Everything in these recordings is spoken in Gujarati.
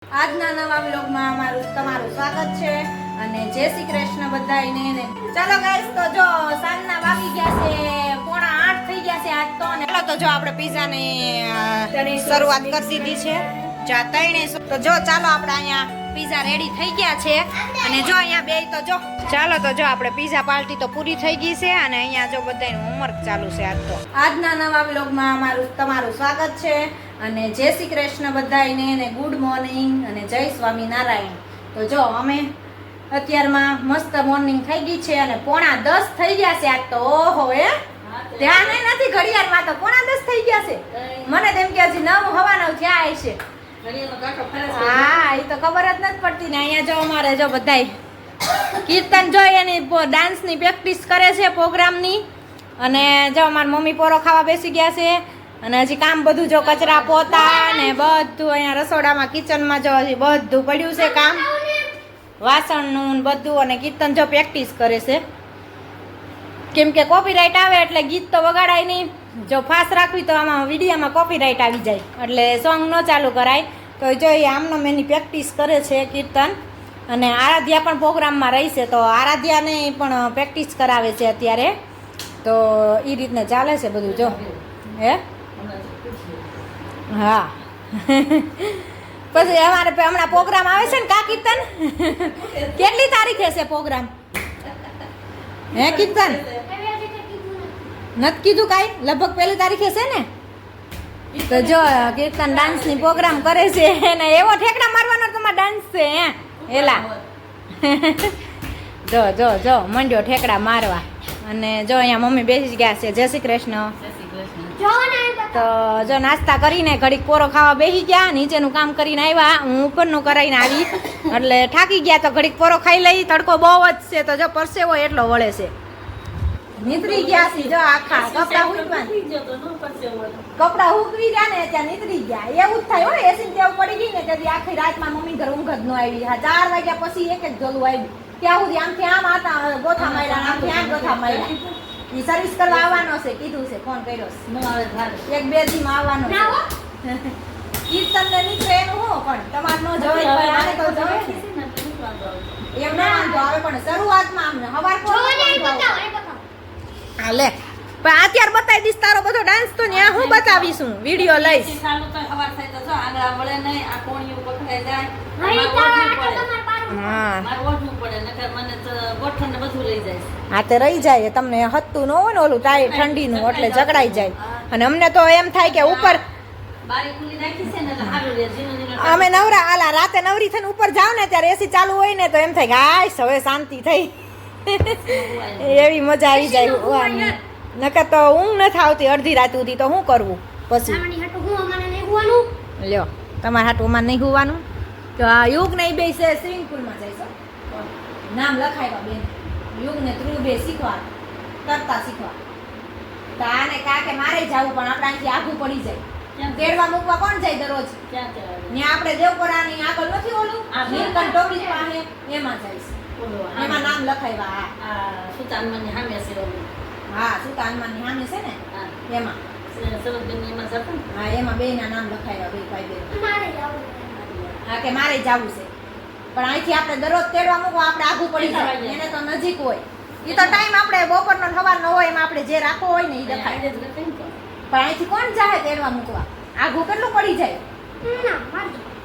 આજના નવા વ્લોગમાં તમારું સ્વાગત છે અને જય શ્રી કૃષ્ણ બધાને. ચાલો ગાઈસ, તો જો સાંજના વાગી ગયા છે 7:45 થઈ ગયા છે આજ તો. અને ચાલો તો જો આપણે પીઝાની શરૂઆત કરી દીધી છે. જા તઈને તો જો ચાલો આપણે અહીંયા પીઝા રેડી થઈ ગયા છે અને જો અહીંયા બે તો જો ચાલો તો જો આપણે પીઝા પાર્ટી તો પૂરી થઈ ગઈ છે અને અહીંયા જો બધાનું હોમવર્ક ચાલુ છે આજ તો. આજના નવા વ્લોગમાં તમારું સ્વાગત છે અને જય શ્રી કૃષ્ણ બધાને ને ગુડ મોર્નિંગ અને જય સ્વામિનારાયણ. તો જો અમે અત્યારમાં મસ્ત મોર્નિંગ થઈ ગઈ છે અને 9:30 થઈ ગયા છે આજ તો. ઓહો ધ્યાન નથી ઘડિયાળમાં, તો 9:30 થઈ ગયા છે. મને તેમ કે હજી 9 હવા 9 થયા હશે. હા, એ તો ખબર જ નથી પડતી ને. અહીંયા જો અમારે જો બધાય કીર્તન જોઈ એની ડાન્સની પ્રેક્ટિસ કરે છે પ્રોગ્રામની. અને જો અમારી મમ્મી પોરો ખાવા બેસી ગયા છે અને હજી કામ બધું જો કચરા પોતા ને બધું અહીંયા રસોડામાં કિચનમાં જો હજી બધું પડ્યું છે કામ, વાસણનું બધું. અને કીર્તન જો પ્રેક્ટિસ કરે છે કેમ કે કોપીરાઇટ આવે એટલે ગીત તો વગાડાય નહીં. જો ફાસ્ટ રાખવી તો આમાં વિડીયોમાં કોપીરાઇટ આવી જાય એટલે સોંગ ન ચાલુ કરાય. તો જો એ આમનો એની પ્રેક્ટિસ કરે છે કીર્તન. અને આરાધ્યા પણ પ્રોગ્રામમાં રહી છે તો આરાધ્યાને પણ પ્રેક્ટિસ કરાવે છે અત્યારે. તો એ રીતને ચાલે છે બધું જો. હે હા પછી અમારે હમણાં પ્રોગ્રામ આવે છે ને કા કીર્તન? કેટલી તારીખે છે પ્રોગ્રામ? હે કીર્તન નથી કીધું કાંઈ? લગભગ 1 તારીખે છે ને. તો જો કીર્તન ડાન્સની પ્રોગ્રામ કરે છે અને એવો ઠેકડા મારવાનો તમારો ડાન્સ છે. હે એલા જો જો જો મંડ્યો ઠેકડા મારવા. અને જો અહીંયા મમ્મી બેસી ગયા છે. જય શ્રી કૃષ્ણ. તો જો નાસ્તા કરીને ઘડીક પોરો ખાવા બેસી ગયા. નીચેનું કામ કરીને આવ્યા, હું ઉપરનું કરાવીને આવી એટલે થાકી ગયા. તો ઘડીક પોરો ખાઈ લઈ. તડકો બહુ જ છે તો જો પરસેવો એટલો વળે છે. નીતરી ગયા છે જો આખા કપડા હુકવી ગયા ને ત્યાં નીતરી ગયા. એવું જ થાય હો, એસી ટેવ પડી ગઈ ને તેથી આખી રાતમાં મમ્મી ઘર ઊંઘ જ ન આવી. 4 વાગ્યા પછી એક ઝોલું આવ્યું. ત્યાં સુધી આમથી આમ હતા ગોથા માર્યા, આમથી આમ ગોથા માર્યા. ઈ સર્વિસ કરવા આવવાનો છે, કીધું છે, ફોન કર્યો છે. 1-2 દીમાં આવવાનો છે. કીર્તન ને નીકળે એનું હું પણ તમારે નો જવાય પણ આને તો જવાય ને. એમ ના વાંધો આવે પણ શરૂઆતમાં આમ હવાર હા લે પણ અત્યારે બતાવી દઈશ તારો બધો ડાન્સ. તો ત્યાં હું બતાવીશું, વિડીયો લઈશ. હા તે રહી જાય, તમને હત્તું ન હોય ને ઓલું ટાઈટ ઠંડીનું એટલે જકડાઈ જાય. અને અમને તો એમ થાય કે ઉપર અમે નવરા આલા રાતે નવરી થઈને ઉપર જાવ ને ત્યારે એસી ચાલુ હોય ને તો એમ થાય કે હાય હવે શાંતિ થઈ. એવી મજા આવી જાય. નકર તો ઊંઘ નથી આવતી અડધી રાત સુધી. તો શું કરવું પછી? લ્યો તમારે હાટું અમારે નહીં હોવાનું. તો આ યુગ ને બે છે સ્વિમિંગ પુલમાં જઈશ. નામ લખાવ્યા બેન. યુગ ને ધ્રુવ બે શીખવા તરતા શીખવા. તો આને કા કે મારે જવું પણ આપણે અહીંથી આઘું પડી જાય. તેડવા મૂકવા કોણ જાય દરરોજ? ત્યાં આપણે દેવપરાની આગળ નથી ઓલું નીલકંઠ ટોપી પાસે એમાં જઈશ. એમાં નામ લખાવ્યા. સુતા હનુમાનની સામે છે. હા સુતા હનુમાનની સામે છે ને એમાં. હા એમાં બેના નામ લખાવ્યા. બે ભાઈ બેન. હા કે મારે જવું છે પણ અહીંથી આપણે દરરોજ તેડવા મૂકવા આપણે આઘું પડી જાય. એને તો નજીક હોય. એ તો ટાઈમ આપણે બપોરનો સવારનો હોય એમાં આપણે જે રાખવો હોય ને એ દેખાય. પણ અહીંથી કોણ જાય તેડવા મૂકવા? આઘું કેટલું પડી જાય.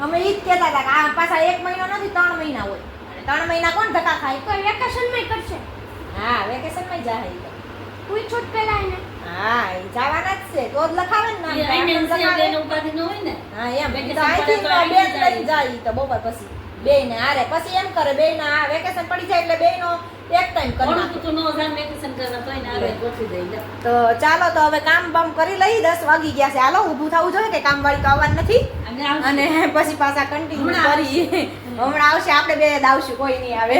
અમે ઈ જ કહેતા હતા કે આ પાછા 1 મહિનો નથી 3 મહિના હોય. 3 મહિના કોણ ધક્કા ખાય? કોઈ વેકેશનમાં કરશે. હા વેકેશનમાં જાય. કોઈ છૂટ પેલા એને. હા એ જવાના જ છે તો જ લખાવે ને નામ. એને ઉપાધિ ન હોય ને. હા એમ તો આઈથી તો બે લઈ જાય તો બપોર પછી બેયને હારે પછી એમ કરે બેયના આ વેકેશન પડી જાય એટલે બેયનો એક ટાઈમ કરી નાખો. તો નો જાન વેકેશન કરવા તોય હારે ગોઠવી દઈ. તો ચાલો તો હવે કામ બામ કરી લઈ. 10 વાગી ગયા છે. હાલો ઊભું થવું જોઈએ કે કામવાળી તો આવવાનું નથી. અને પછી પાછા કન્ટિન્યુ કરી હમણાં આવશે. આપણે બે આવશું, કોઈ નહીં આવે.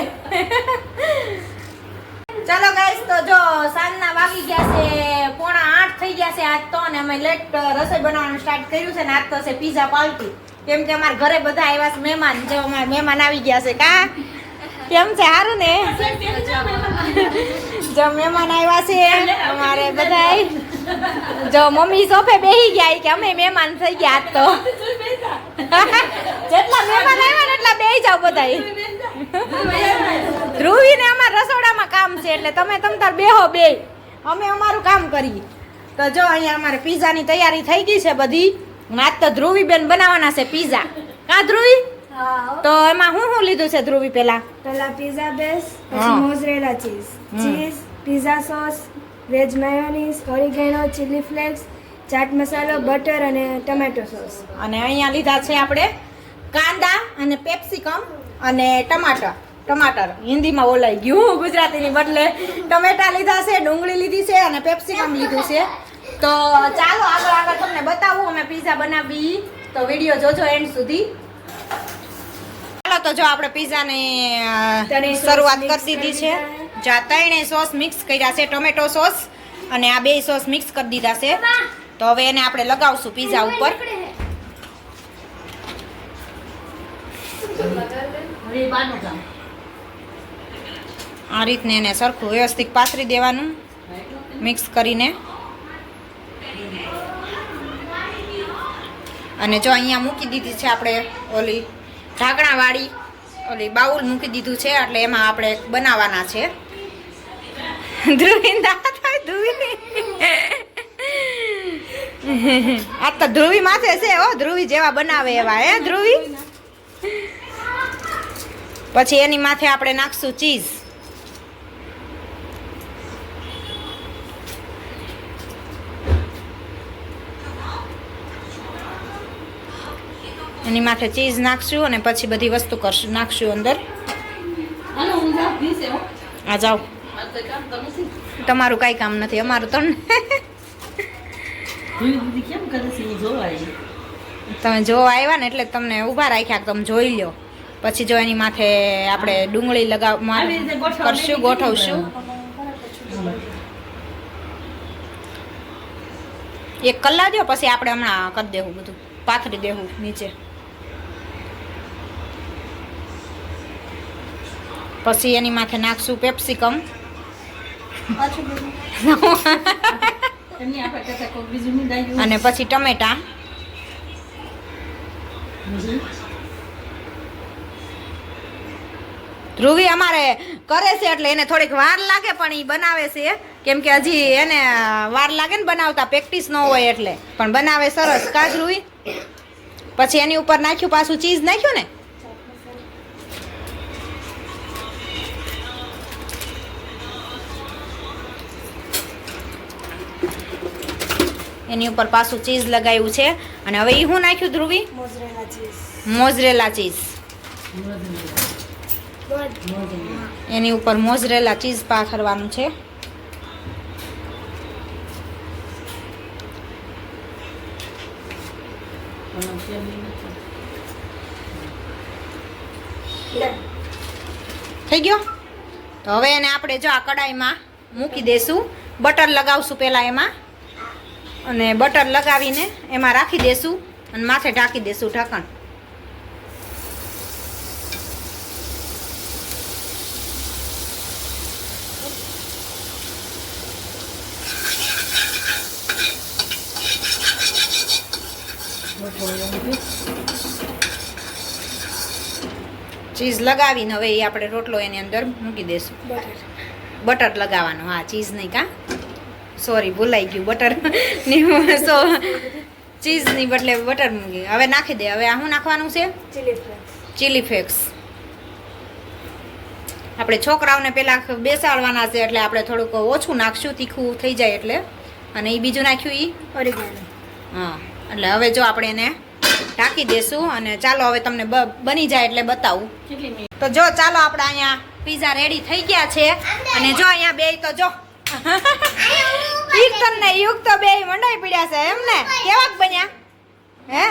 ચાલો ગાઈસ, તો જો સાંજના વાગી ગયા છે 7:45 થઈ ગયા છે આજ તો. અને અમે લેટ રસોઈ બનાવવાનું સ્ટાર્ટ કર્યું છે ને આજ તો છે પીઝા પાર્ટી. કેમ કે અમારા ઘરે બધા આવ્યા છે મહેમાન. જો અમારા મહેમાન આવી ગયા છે. કા કેમ છે? સારું ને? જો મહેમાન આવ્યા છે અમારે બધા. જો મમ્મી સોફે બેસી ગયા કે અમે મહેમાન થઈ ગયા આજ તો. જેટલા મહેમાન આવ્યા ને એટલા બેહી જાવ બધાય. ધ્રુવી ને અમાર રસોડામાં કામ છે એટલે તમે તમતાર બેહો બે, અમે અમારું કામ કરીએ. તો જો અહીંયા અમારે પીઝાની તૈયારી થઈ ગઈ છે બધી. આજ તો ધ્રુવી બેન બનાવવાના છે પીઝા. કા ધ્રુવી? તો એમાં હું લીધું છે ધ્રુવી? પેલા પીઝા બેઝ, પછી mozzarella cheese, pizza sauce, veg mayonnaise, oregano, chilli flakes, chaat મસાલો, બટર અને ટમેટો સોસ. અને અહીંયા લીધા છે આપણે કાંદા અને પેપ્સિકમ અને ટમાટર હિન્દીમાં બોલાઈ ગયું, ગુજરાતીની બદલે ટમેટા લીધા છે, ડુંગળી લીધી છે અને પેપ્સિકમ લીધું છે. તો ચાલો આગળ તમને બતાવું અમે પીઝા બનાવી. તો વિડીયો જોજો એન્ડ સુધી. ચાલો તો જો આપણે પીઝાની શરૂઆત કરી દીધી છે. જ્યાં 3 સોસ મિક્સ કર્યા છે, ટોમેટો સોસ અને આ 2 સોસ મિક્સ કરી દીધા છે. તો હવે એને આપણે લગાવશું પીઝા ઉપર. આ રીતને એને સરખું વ્યવસ્થિત પાથરી દેવાનું મિક્સ કરીને. અને જો અહીંયા મૂકી દીધી છે આપણે ઓલી ઢાંકણાવાળી ઓલી બાઉલ મૂકી દીધું છે, એટલે એમાં આપણે બનાવવાના છે. ધ્રુવી દાંત હોય ધ્રુવી. આ તો ધ્રુવી માથે છે હો, ધ્રુવી જેવા બનાવે એવા. હે ધ્રુવી? પછી એની માથે આપણે નાખશું ચીઝ. એની માથે ચીઝ નાખશું અને પછી બધી વસ્તુ કરશું નાખશું અંદર. આ જાઓ, તમારું કાંઈ કામ નથી, અમારું તો તમે જોવા આવ્યા ને એટલે તમને ઊભા રાખ્યા, તમે જોઈ લો. પછી જો એની માથે આપણે ડુંગળી કરશું, ગોઠવશું. એક કલાક દો, પછી આપણે હમણાં કરી દેવું, બધું પાથરી દેવું નીચે. પછી એની માથે નાખશું પેપ્સિકમ અને પછી ટમેટા. ધ્રુવી અમારે કરે છે એટલે એને થોડીક વાર લાગે, પણ એ બનાવે છે કેમ કે હજી એને વાર લાગે ને બનાવતા, પ્રેક્ટિસ ન હોય એટલે. પણ બનાવે સરસ. કા ધ્રુવી? પછી એની ઉપર નાખ્યું, પાછું ચીઝ નાખ્યું ને. એની ઉપર પાછું ચીઝ લગાવ્યું છે. અને હવે એ શું નાખ્યું ધ્રુવી? મોઝરેલા ચીઝ. એની ઉપર મોઝરેલા ચીઝ પાથરવાનું છે. થઈ ગયો. તો હવે એને આપણે જો આ કડાઈમાં મૂકી દેશું. બટર લગાવશું પહેલાં એમાં, અને બટર લગાવીને એમાં રાખી દેશું અને માથે ઢાંકી દેશું ઢાંકણ. ચીઝ લગાવીને હવે એ આપણે રોટલો એની અંદર મૂકી દઈશું. બટર લગાવવાનું. હા, ચીઝ નહીં, કા સોરી ભૂલાઈ ગયું. બટર ચીઝની બદલે બટર મૂકી. હવે નાખી દે. હવે આ શું નાખવાનું છે? Chilli flakes. આપણે છોકરાઓને પહેલાં બેસાડવાના છે એટલે આપણે થોડુંક ઓછું નાખશું, તીખું થઈ જાય એટલે. અને એ બીજું નાખ્યું એ ઓરિગેનો. હા, એટલે હવે જો આપણે એને ઢાંકી દેશું. અને ચાલો હવે તમને બની જાય એટલે બતાવું. તો જો ચાલો આપણે અહીંયા પીઝા રેડી થઈ ગયા છે. અને જો અહીંયા બે તો જો કીર્તન ને યુગ તો બે મંડાઈ પડ્યા છે એમ ને. કેવાક બન્યા? હે,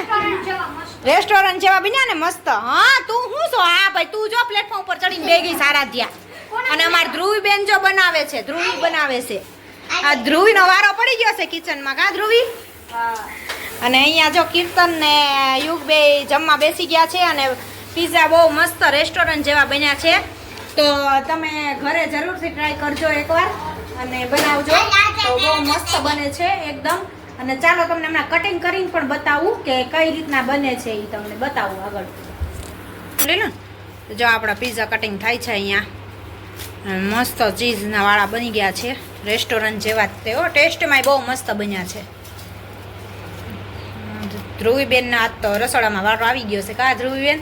રેસ્ટોરન્ટ જેવા બન્યા ને, મસ્ત. હા, તું શું છો? હા ભાઈ, તું જો પ્લેટફોર્મ ઉપર ચડીને બે ગઈ સારાધ્યા. અને અમાર ધ્રુવી બેન જો બનાવે છે, ધ્રુવી બનાવે છે. આ ધ્રુવી નો વારો પડી ગયો છે કિચનમાં. કા ધ્રુવી? અને અહીંયા જો કીર્તન ને યુગ બે જમવા બેસી ગયા છે. અને પીઝા બહુ મસ્ત રેસ્ટોરન્ટ જેવા બન્યા છે. તો તમે ઘરે જરૂરથી ટ્રાય કરજો એકવાર અને બનાવજો. તો બહુ મસ્ત બને છે એકદમ. અને ચાલો તમને હમણાં કટિંગ કરીને પણ બતાવું કે કઈ રીતના બને છે એ તમને બતાવું આગળ. લે ને જો આપણા પીઝા કટિંગ થાય છે અહીંયા. મસ્ત ચીઝના વાળા બની ગયા છે, રેસ્ટોરન્ટ જેવા જ તેઓ ટેસ્ટમાં બહુ મસ્ત બન્યા છે. ધ્રુવીબેનના હાથ તો રસોડામાં વારો આવી ગયો છે કા ધ્રુવીબેન?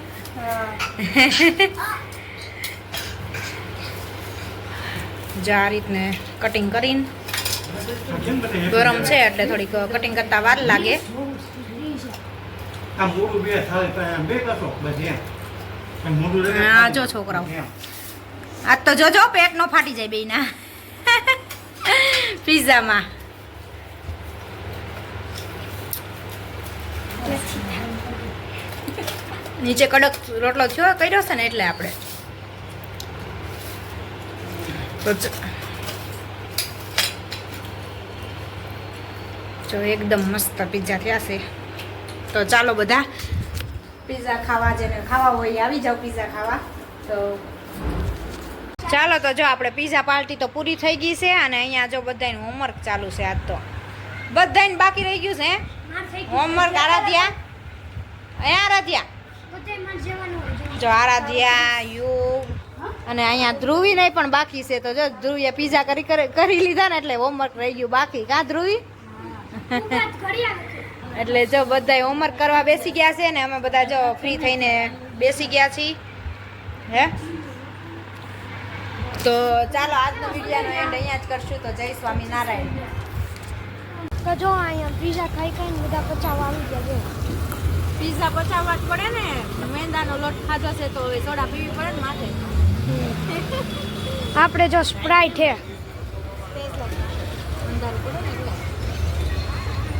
જો આ રીતને કટિંગ કરીને ગરમ છે એટલે થોડીક કટિંગ કરતા વાર લાગે. હા જો છોકરાઓ આજ તો જોજો પેટ નો ફાટી જાય બેયના પિઝામાં. નીચે કડક રોટલો થયો કર્યો છે ને એટલે આપણે જો એકદમ મસ્ત પિઝા થયા છે. તો ચાલો બધા પિઝા ખાવા, જેને ખાવા હોય આવી જાવ પિઝા ખાવા. તો ચાલો તો જો આપણે પિઝા પાર્ટી તો પૂરી થઈ ગઈ છે અને અહીંયા જો બધાનું હોમવર્ક ચાલુ છે. આજ તો બધાને બાકી રહી ગયું છે હોમવર્ક. આરાધ્યા આરાધ્યા જો આરાધ્યા યુ અને અહીંયા ધ્રુવી નહીં પણ બાકી છે. તો જો ધ્રુવીએ પિઝા કરી લીધા ને એટલે હોમવર્ક રહી ગયું બાકી. કા ધ્રુવી? એટલે જો બધા હોમવર્ક કરવા બેસી ગયા છે ને અમે બધા જો ફ્રી થઈને બેસી ગયા છીએ. હે તો ચાલો આજનો વિડીયોનો એન્ડ અહીંયા જ કરશું. તો જય સ્વામિનારાયણ. તો જો અહીંયા પીઝા ખાઈ ખાઈને બધા પચાવવા આવી ગયા છે. પિઝા પચાવવા જ પડે ને, મેંદાનો લોટ ખાધો છે તો હવે સોડા પીવી પડે ને માથે. આપણે જો સ્પ્રાઇટ છે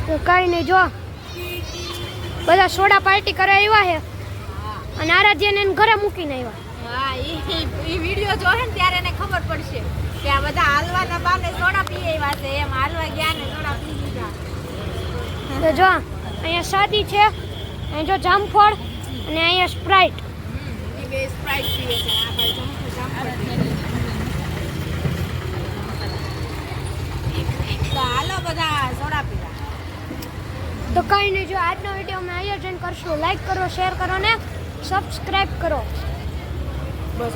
તો કઈ નહીં, જો બધા સોડા પાર્ટી કરે આવ્યા છે અને આરાધ્યાને એને ઘરે મૂકીને આવ્યા. હા એ વિડીયો જોહે ને ત્યારે એને ખબર પડશે કે આ બધા હાલવાના બાને સોડા પી આવ્યા છે. એમ હાલવા ગયા ને સોડા પી લીધા. તો જો અહીંયા શાદી છે, અહીં જો જામફળ અને અહીંયા સ્પ્રાઇટ. એ બે સ્પ્રાઇટ પીવે છે, આ ભાઈ જામફળ પીવે. તો હાલો બધા સોડા પીવા. તો કઈ નહીં, જો આજનો વિડીયો અમે આયોજન કરશું. લાઈક કરો, શેર કરો ને સબસ્ક્રાઇબ કરો. બસ.